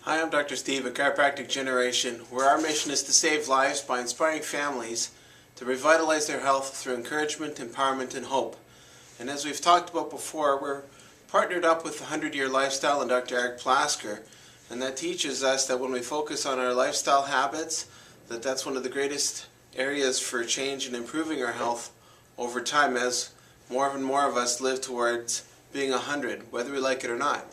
Hi, I'm Dr. Steve at Chiropractic Generation, where our mission is to save lives by inspiring families to revitalize their health through encouragement, empowerment, and hope. And as we've talked about before, we're partnered up with the 100-Year Lifestyle and Dr. Eric Plasker, and that teaches us that when we focus on our lifestyle habits, that's one of the greatest areas for change and improving our health over time as more and more of us live towards being 100, whether we like it or not.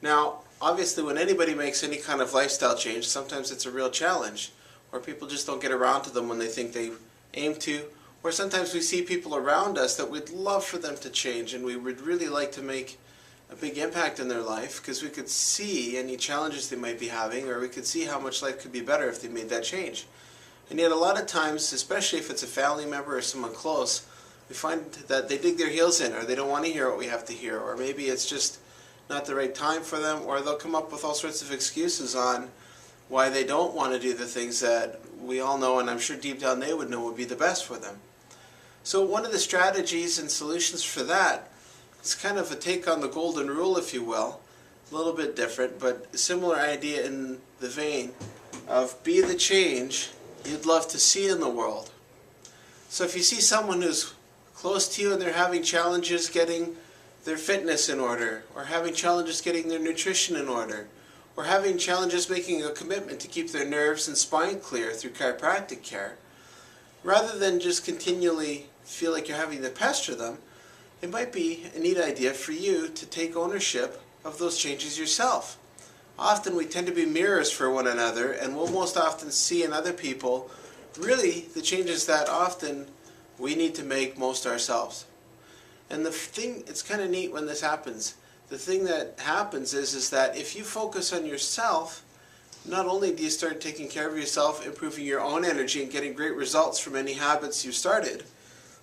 Now, obviously, when anybody makes any kind of lifestyle change, sometimes it's a real challenge, or people just don't get around to them when they think they aim to, or sometimes we see people around us that we'd love for them to change and we would really like to make a big impact in their life because we could see any challenges they might be having, or we could see how much life could be better if they made that change. And yet a lot of times, especially if it's a family member or someone close, we find that they dig their heels in, or they don't want to hear what we have to hear, or maybe it's just not the right time for them, or they'll come up with all sorts of excuses on why they don't want to do the things that we all know, and I'm sure deep down they would know would be the best for them. So one of the strategies and solutions for that is kind of a take on the golden rule, if you will, a little bit different, but a similar idea in the vein of be the change you'd love to see in the world. So if you see someone who's close to you and they're having challenges getting their fitness in order, or having challenges getting their nutrition in order, or having challenges making a commitment to keep their nerves and spine clear through chiropractic care, rather than just continually feel like you're having to pester them, it might be a neat idea for you to take ownership of those changes yourself. Often we tend to be mirrors for one another, and we'll most often see in other people really the changes that often we need to make most ourselves. And the thing, it's kind of neat when this happens. The thing that happens is that if you focus on yourself, not only do you start taking care of yourself, improving your own energy and getting great results from any habits you started,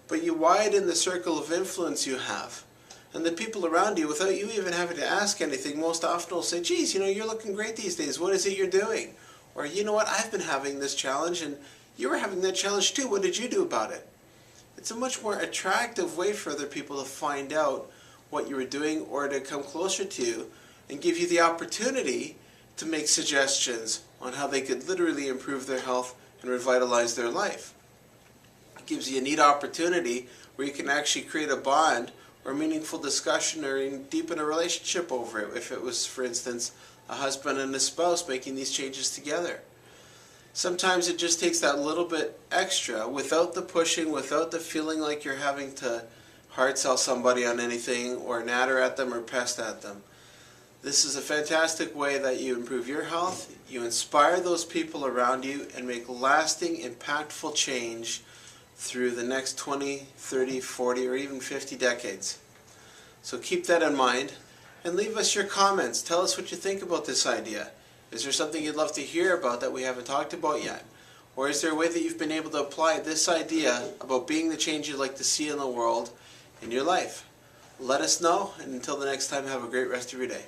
but you widen the circle of influence you have. And the people around you, without you even having to ask anything, most often will say, geez, you're looking great these days. What is it you're doing? Or, you know what, I've been having this challenge and you were having that challenge too. What did you do about it? It's a much more attractive way for other people to find out what you were doing, or to come closer to you and give you the opportunity to make suggestions on how they could literally improve their health and revitalize their life. It gives you a neat opportunity where you can actually create a bond or meaningful discussion, or deepen a relationship over it, if it was, for instance, a husband and a spouse making these changes together. Sometimes it just takes that little bit extra, without the pushing, without the feeling like you're having to hard sell somebody on anything, or natter at them, or pest at them. This is a fantastic way that you improve your health, you inspire those people around you, and make lasting, impactful change through the next 20, 30, 40, or even 50 decades. So keep that in mind, and leave us your comments. Tell us what you think about this idea. Is there something you'd love to hear about that we haven't talked about yet? Or is there a way that you've been able to apply this idea about being the change you'd like to see in the world in your life? Let us know, and until the next time, have a great rest of your day.